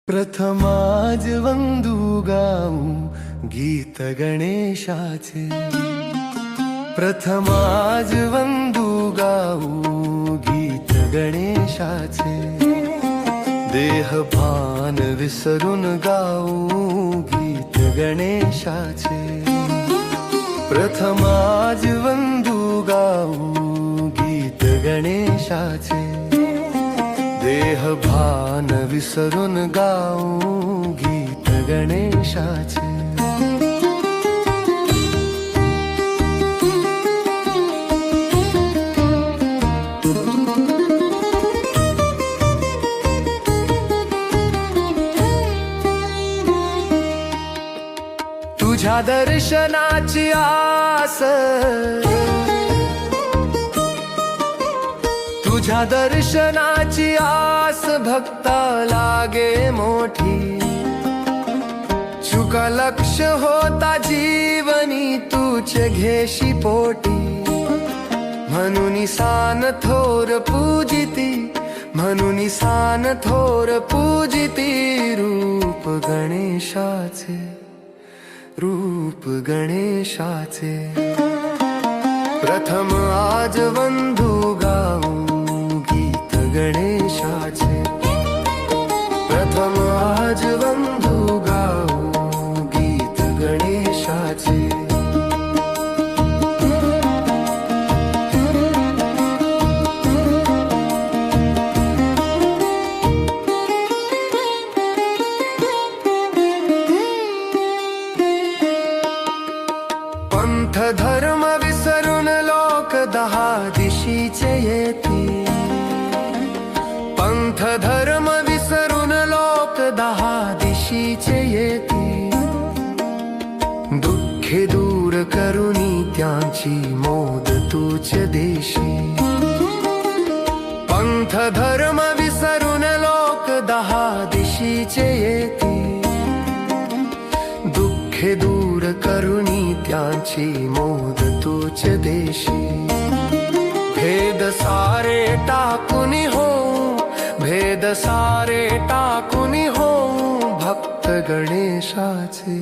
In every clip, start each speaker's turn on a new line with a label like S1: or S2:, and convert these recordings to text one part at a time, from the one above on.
S1: प्रथमाज वंदू गाऊ गीत गणेशाचे, प्रथमाज वंदू गाऊ गीत गणेशाचे, देहभान विसरून गाऊ गीत गणेशाचे, प्रथमाज वंदू गाऊ गीत गणेशाचे, देहभान विसरून गाऊ गीत गणेशाचे। तुझ्या दर्शनाची आस, तुझ्या दर्शनाची आस भक्ता लागे मोठी, चुका लक्ष होता जीवनी तूचे घेशी पोटी, म्हणून सान थोर पूजिती, म्हणून सान थोर पूजिती, रूप गणेशाचे, रूप गणेशाचे। प्रथम आज वंदू गाऊ गीत गणेशाचे, प्रथम आज वंदू गाऊ गीत गणेशाचे। पंथ धर्म विसरून लोक दहा दिशीचे येती, पंथ धर्म विसरून लोक दहा दिशीचे येती, दुःखे दूर करुनी त्यांची मोद तुझे देशी, पंथ धर्म विसरून लोक दहा दिशीचे येती, दुःखे दूर करुनी त्यांची मोद तुझे देशी, भेद सारे टाकुनी हो, भेद सारे टाकुनी हो, भक्त गणेशाचे,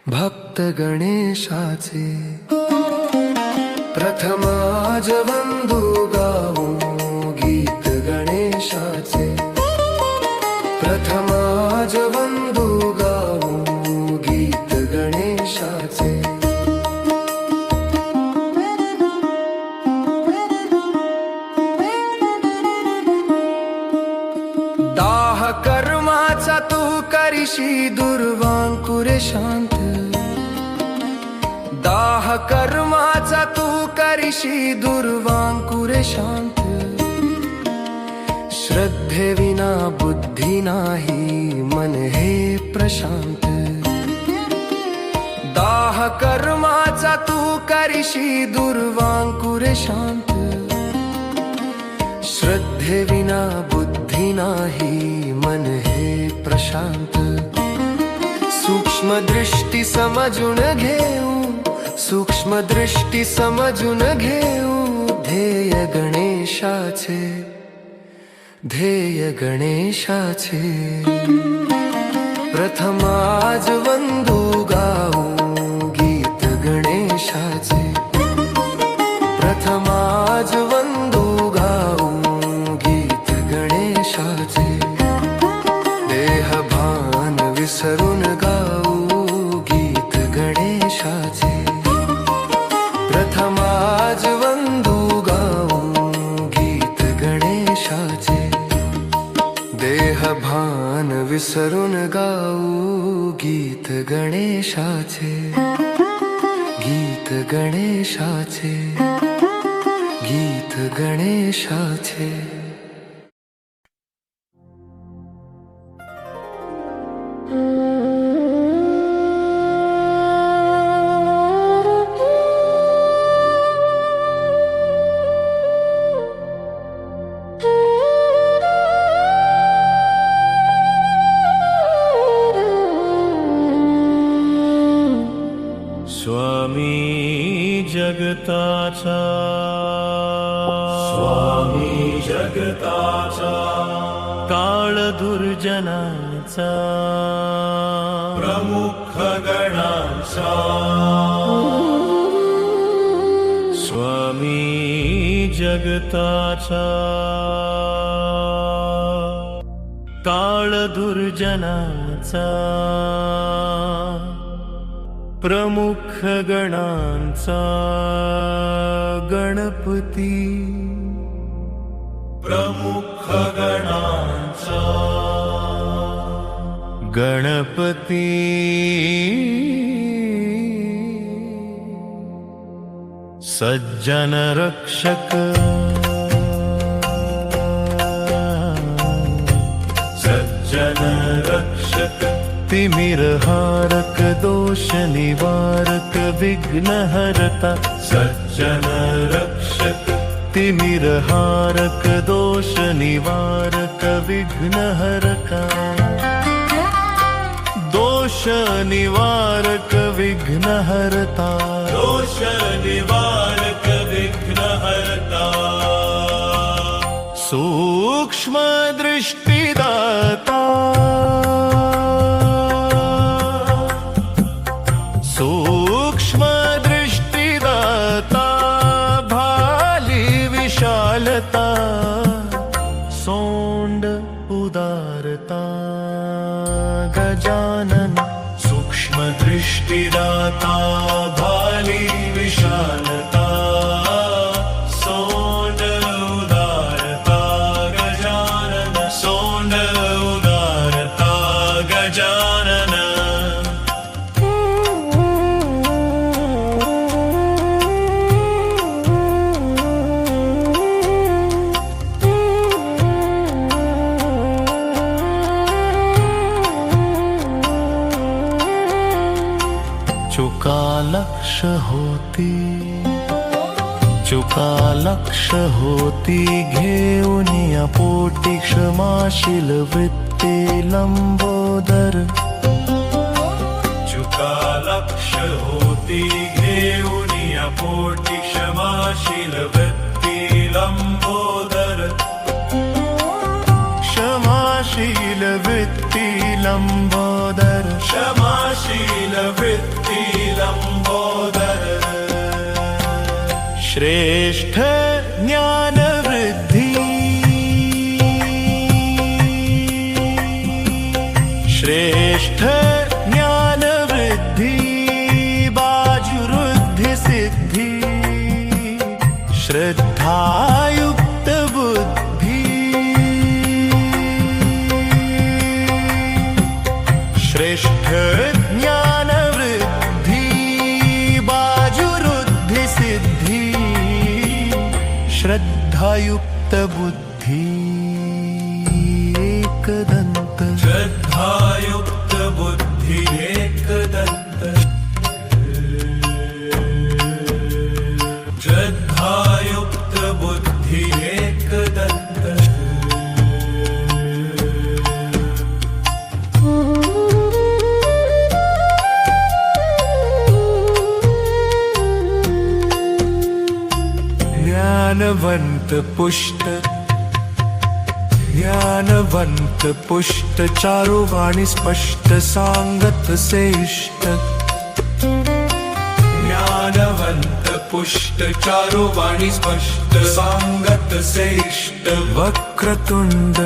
S1: भक्त गणेशाचे। प्रथम आज वंदू गाऊ गीत गणेशाचे, प्रथम आज वंदू गाऊ गीत गणेशाचे। दाह कर्माचा तू करीशी दुर्वांकुरे शांत, दाह कर्माचा तू करीशी दुर्वांकुरे शांत, श्रद्धे विना बुद्धी नाही मन हे प्रशांत, दाह कर्माचा तू करीशी दुर्वांकुरे शांत, श्रद्धे विना बुद्धी नाही मन हे प्रशांत, सूक्ष्म दृष्टी समजून घेऊ, सूक्ष्म दृष्टी समजून घेऊ, ध्येय गणेशाचे, ध्येय गणेशाचे। प्रथम आज वंदू गाऊ गीत गणेशाचे, प्रथम आज वंदू गाऊ गीत गणेशाचे। विसरून गाऊ गीत गणेशाचे प्रथमाज वंदू गाऊ गीत गणेशाचे देहभान विसरून गाऊ गीत गणेशाचे गीत गणेशाचे गीत गणेशाचे
S2: स्वामी जगताचा स्वामी जगताचा काळ दुर्जनाचा प्रमुख गणाचा स्वामी जगताचा काळ दुर्जनाचा प्रमुख गणांचा गणपती प्रमुख गणांचा गणपती सज्जन रक्षक सज्जन रक्षक तिमिरहारक दोष निवारक विघ्नहरता सज्जन रक्षक तिमिरहारक दोष निवारक विघ्नहरता दोष निवारक विघ्नहरता दोष निवारक विघ्नहरता सूक्ष्म दृष्टिदाता सूक्ष्म दृष्टिदाता भाली विशालता सोंड उदारता गजानन सूक्ष्म दृष्टिदाता भाली विशालता सोंड उदारता गजानन सोंड उदारता गजानन चुका लक्ष होती चुका लक्ष होती घेऊन या पोटी क्षमाशील वृत्ती लंबोदर चुका लक्ष होती घेऊन या पोटी क्षमाशील वृत्ती लंबोदर क्षमाशील वृत्ती लंबोदर क्षमाशील वृत्ती लंबोदर श्रेष्ठ ज्ञान वृद्धि श्रेष्ठ ज्ञान वृद्धि बाजुरुद्धि सिद्धि श्रद्धायुक्त बुद्धि श्रेष्ठ ज्ञान वृद्धि बाजुरुद्धि सिद्धि श्रद्धायुक्त बुद्धि एकदंत श्रद्धायुक्त बुद्धि एकदंत श्रद्धायुक्त बुद्धि एकदंत ज्ञानवंत पुष्ट ज्ञानवंत पुष्ट चारुवाणी स्पष्ट सांगत श्रेष्ठ ज्ञानवंत पुष्ट चारुवाणी स्पष्ट सांगत श्रेष्ठ वक्रतुंड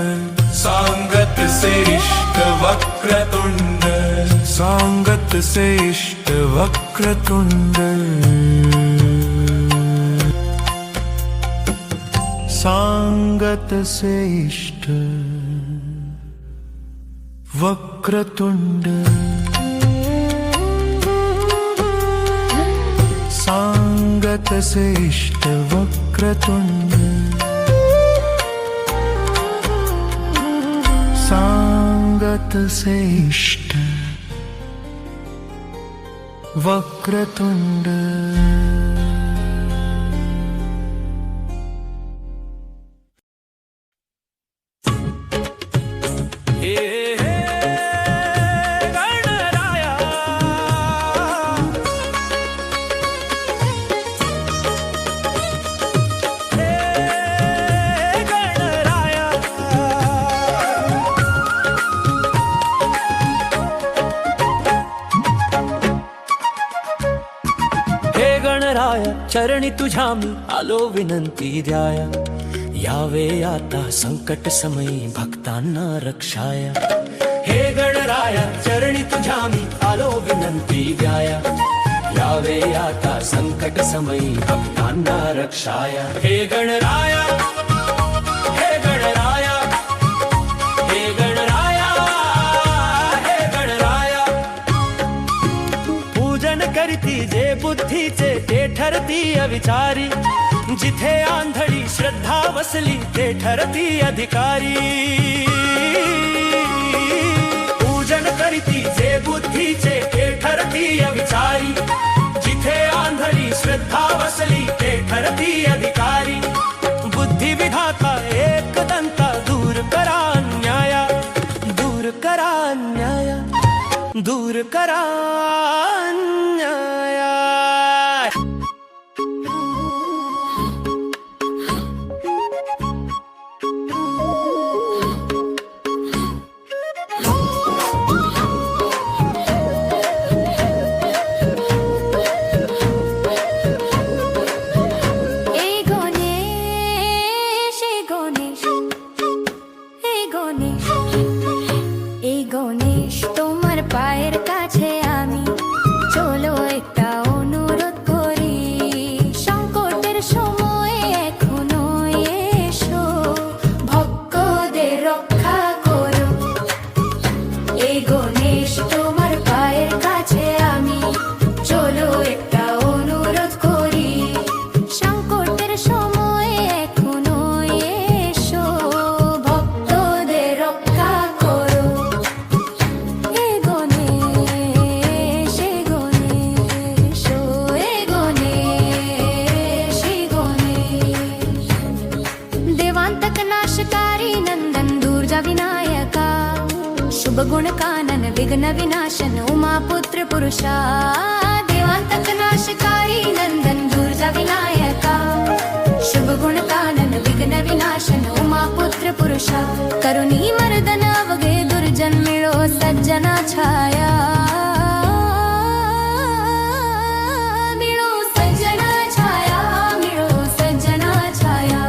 S2: सांगत से इष्ट वक्रतुंड
S1: सांगत से इष्ट वक्रतुंड सांगत से इष्ट वक्रतुंड सांगत से इष्ट वक्रतुंड सांगत से इष्ट वक्रतुंड
S3: चरणी तुझ्या मी आलो विनंती द्याया यावे आता संकट समयी भक्तांना रक्षाया हे गणराया चरणी तुझ्या मी आलो विनंती द्याया यावे आता संकट समयी भक्तांना रक्षाया हे गणराया हे गणराया हे गणराया हे गणराया पूजन करती जे बुद्धीचे ते ठरती अविचारी जिथे आंधळी श्रद्धा वसली ते ठरती अधिकारी पूजन करीती जे बुद्धीचे ते ठरती अविचारी जिथे आंधळी श्रद्धा वसली ते ठरती अधिकारी बुद्धी विधाता एक दंता दूर करा अन्याया दूर करा अन्याया दूर करा अन्याया
S4: गुण कानन विघ्न विनाशन उमापुत्र पुरुषा देवांतक नाशकारी नंदन दुर्जा विनायका शुभ गुण कानन विघ्न विनाशन उमापुत्र पुरुषा करुणी मर्दन अवघे दुर्जन मिळो सज्जना छाया मिळो सज्जना छाया मिळो सज्जना छाया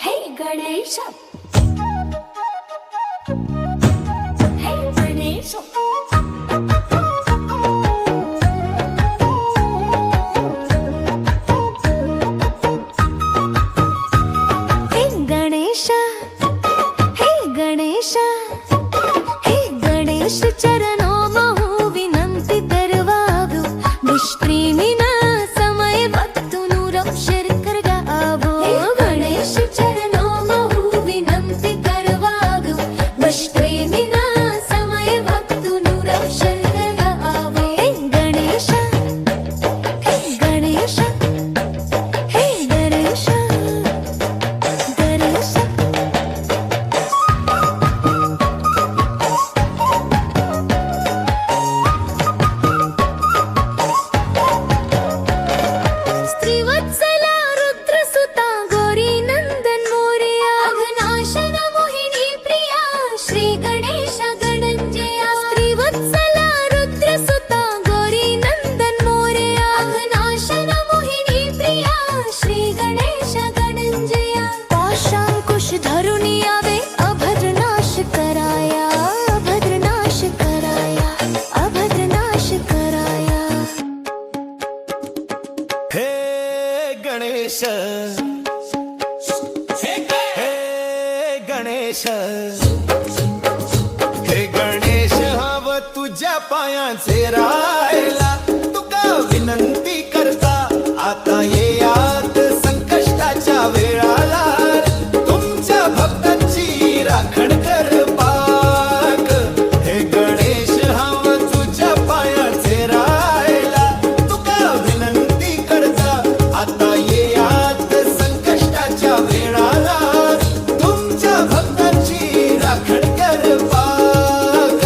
S4: हे गणेश चरणों महु विनंती करवावो निष्प्रेमीना समय भक्तोनु रक्षण करगावो गणेश चरणों महु विनंती करवावो निष्प्रेमीना समय भक्तोनु रक्षण करगावो हे गणेश हे गणेश हे गणेश गणेश
S5: गणेश हवं तुझ्या पायांचे राहायला तुका विनंती करता आता येयात संकष्टाच्या वेळाला तुमच्या भक्ताची राखण कर पाक हे गणेश हवं तुझ्या पायांचे राहायला तुका विनंती करता आता येयात संकष्टाच्या वेळाला तुमच्या भक्ताची राखण कर पाक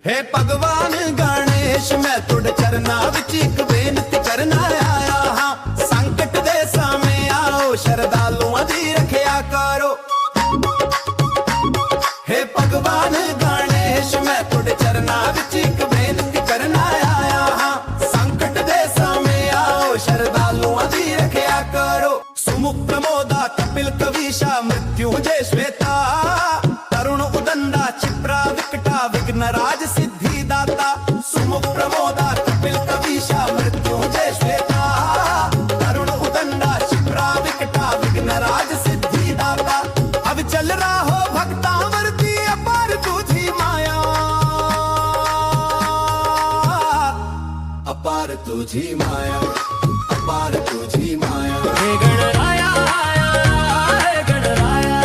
S5: हे भगवान गणेश मैं तुड चरना विच इक बेनती करना आया हां संकट दे सामे आओ शरदालुआं दी रखिया करो हे भगवान गणेश मैं तुड चरना विच इक बेनती करना आया हां संकट दे सामे आओ शरदालुआं दी रखिया करो सुमुख प्रमोदा कपिल कवीशा मृत्युंजय श्वेता तरुण उदंडा क्षिप्रा विकटा विघ्नराज सिद्धिदाता सुमुख प्रमोदा कपिल कवीशा मृत्युंजय श्वेता तरुण उदंडा क्षिप्रा विकटा विघ्नराज सिद्धिदाता अब चल रहा हो भक्तावरती अपार तुझी माया अपार तुझी माया अपार तुझी माया
S3: हे गणराया हे गणराया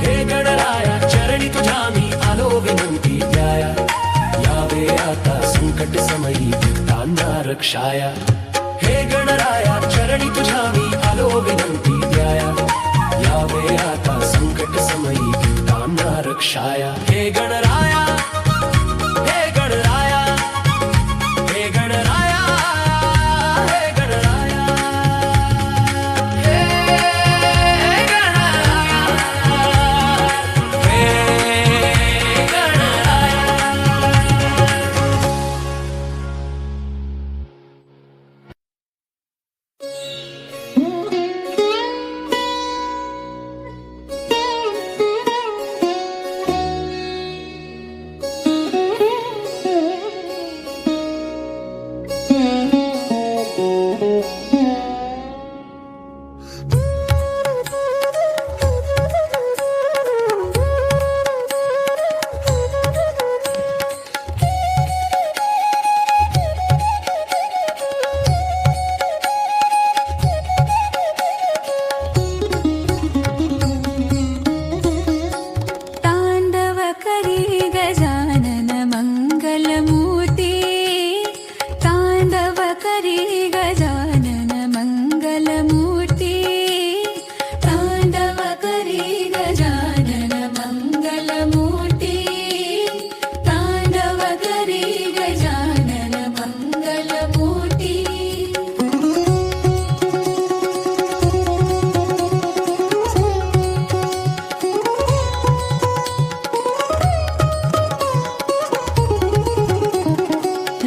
S3: हे गणराया चरणी तुझ्या मी आलो विनंती द्याया यावे आता संकट समयी भक्तांना रक्षाया हे गणराया चरणी तुझ्या मी आलो विनंती द्याया यावे आता संकट समयी भक्तांना रक्षाया हे गणराया हे गणराया हे गणराया हे गणराया हे गणराया हे गणराया
S4: तांडव करी गजानन मंगलमूर्ती तांडव करी गजानन मंगलमूर्ती तांडव करी गजानन मंगलमूर्ती तांडव करी गजानन मंगलमूर्ती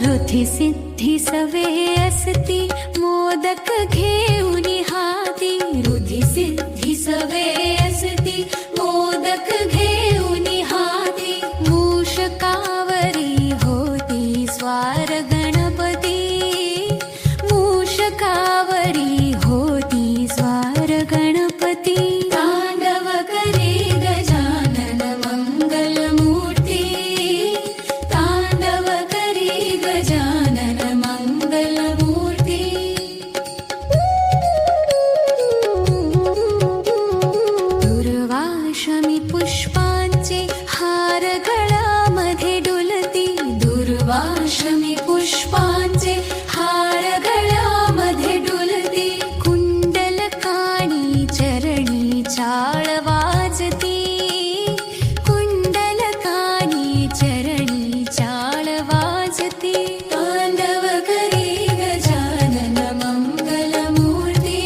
S4: रुधी सिद्धी सवे असती मोदक घेऊनी हाती रुधी सिद्धी सवे असती मोदक घेऊनी हाती मूषकावरी होती स्वार गणपती मूषकावरी होती स्वार गणपती तांडव करी गजानन मंगलमूर्ती तांडव करी गजानन मंगलमूर्ती दुर्वाशमी पुष्पांचे हार गळ्यामध्ये डुलती दुर्वाशमी पुष्पांचे हार गळ्यामध्ये डुलती कुंडल काणी चरणी चाळ वाजती कुंडल काणी चरणी चाळ वाजती तांडव करी गजानन मंगलमूर्ती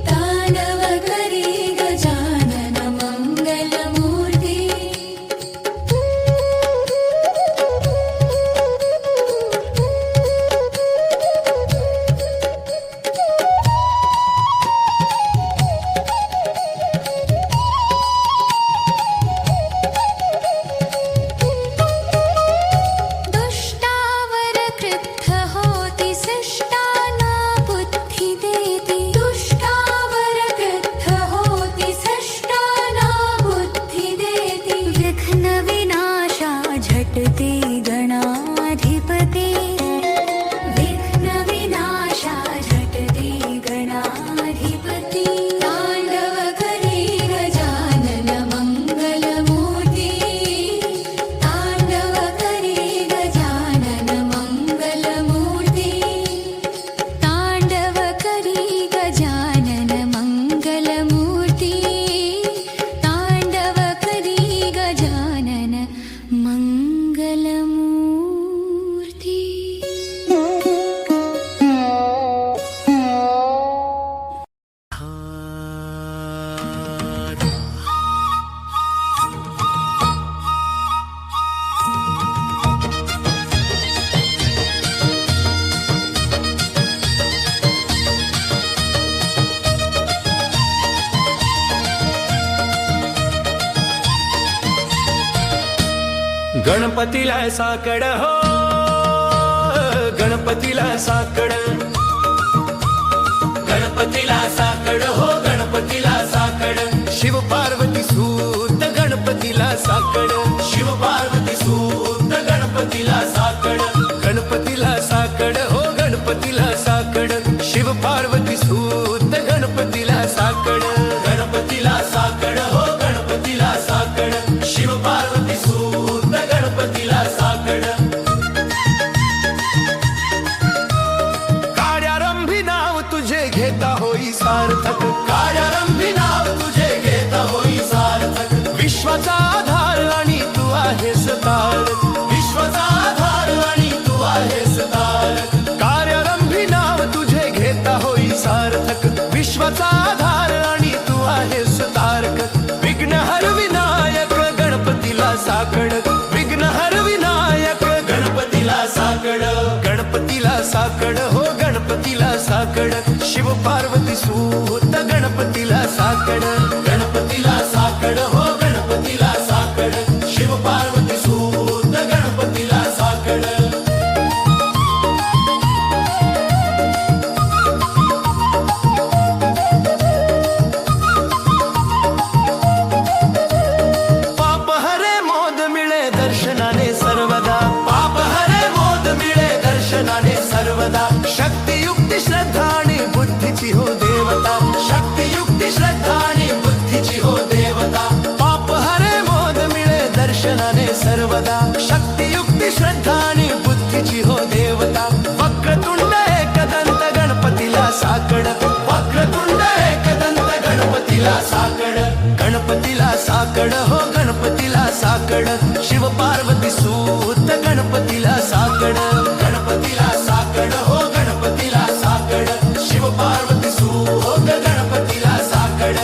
S4: तांडव करी गजानन मंगलमूर्ती
S3: गणपतीला साकड हो, गणपतीला साकड, गणपतीला साकड हो, गणपतीला साकड,
S1: शिव पार्वती सूत गणपतीला साकड,
S3: शिव पार्वती सूत गणपतीला साकड,
S1: गणपतीला साकड हो, गणपतीला साकड, शिव पार्वती सूत गणपतीला साकड,
S3: गणपतीला साकड हो, गणपतीला साकड, शिव पार्वती सूत गणपतीला साकड.
S1: कार्यारंभी नाव तुझे घेता होई सार्थक,
S3: कार्यारंभी नाव तुझे घेता होई सार्थक,
S1: विश्वाचा आधार आणि तू आहेस तारक,
S3: विश्वाचा आधार आणि तू आहेस तारक.
S1: कार्यारंभी नाव तुझे घेता होई सार्थक, विश्वाचा आधार आणि तू आहेस तारक, विघ्नहर विनायक गणपतीला साकड, विघ्नहर विनायक
S3: गणपतीला साकड,
S1: गणपतीला साकड हो, गणपतीला साकड, शिव पार्वती सूत गणपतीला साकड,
S3: गणपतीला साकड हो, गणपतीला साकड, शिव पार्वती सूत गणपतीला साकड.
S1: पाप हरे मोद मिळे दर्शनाने सर्वदा,
S3: पाप हरे मोद मिळे दर्शनाने सर्वदा,
S1: शक्ती युक्ती श्रद्धा आणि बुद्धीची हो देवता,
S3: शक्ती युक्ती श्रद्धा आणि बुद्धीची हो देवता.
S1: पाप हरे मोद मिळे दर्शनाने सर्वदा, शक्ती युक्ती श्रद्धा आणि बुद्धीची हो देवता, वक्रतुंड एकदंत गणपतीला साकड,
S3: वक्रतुंड एकदंत गणपतीला साकड,
S1: गणपतीला साकड हो, गणपतीला साकड, शिव पार्वती सूत गणपतीला साकड,
S3: गणपतीला साकड हो, गणपतीला साकड, शिव पार्वती सूत गणपतीला साकड.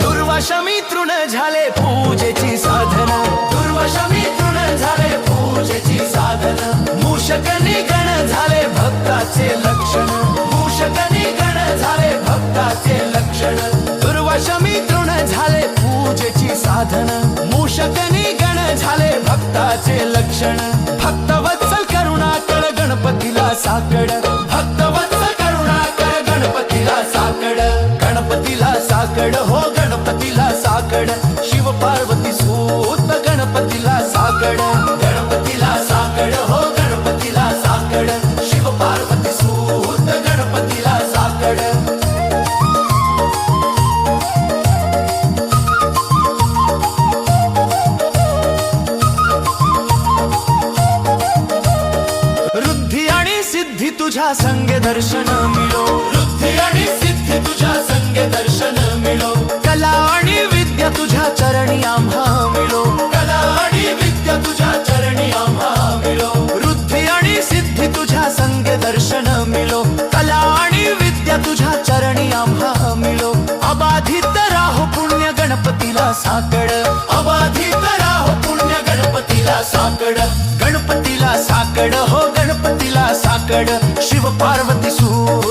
S1: दुर्वाशमी तृण झाले पूजेची साधना,
S3: दुर्वशमी तृण झाले पूजेची साधन,
S1: मूषक निगण झाले भक्ताचे लक्षण,
S3: मूषक निगण झाले भक्ताचे लक्षण,
S1: दुर्वाशमी तृण झाले पूजेची साधन, मूषक निगण झाले भक्ताचे लक्षण, भक्तवत्सल करुणाकर गणपतीला साकड,
S3: भक्तवत्सल करुणाकर गणपतीला साकड,
S1: गणपतीला साकड हो, गणपतीला साकड, शिव पार्वती सूत गणपतीला साकड,
S3: गणपतीला साकड हो, गणपतीला साकड, शिव पार्वती सूत गणपतीला साकड.
S1: वृद्धी आणि सिद्धी तुझ्या संग दर्शन मिळो,
S3: वृद्धी आणि सिद्धी तुझ्या संगे दर्शन मिळो,
S1: कला आणि विद्या तुझ्या चरणी आम्हा मिळो,
S3: कला आणि विद्या तुझ्या चरणी आम्हा मिळो,
S1: वृद्धी आणि सिद्धी तुझ्या संग दर्शन मिळो, कला आणि विद्या तुझ्या चरणी आम्हा मिळो, अबाधित राहो पुण्य गणपतीला साकड,
S3: अबाधित राहो पुण्य गणपतीला साकड,
S1: गणपतीला साकड हो, गणपतीला साकड, शिव पार्वती सूत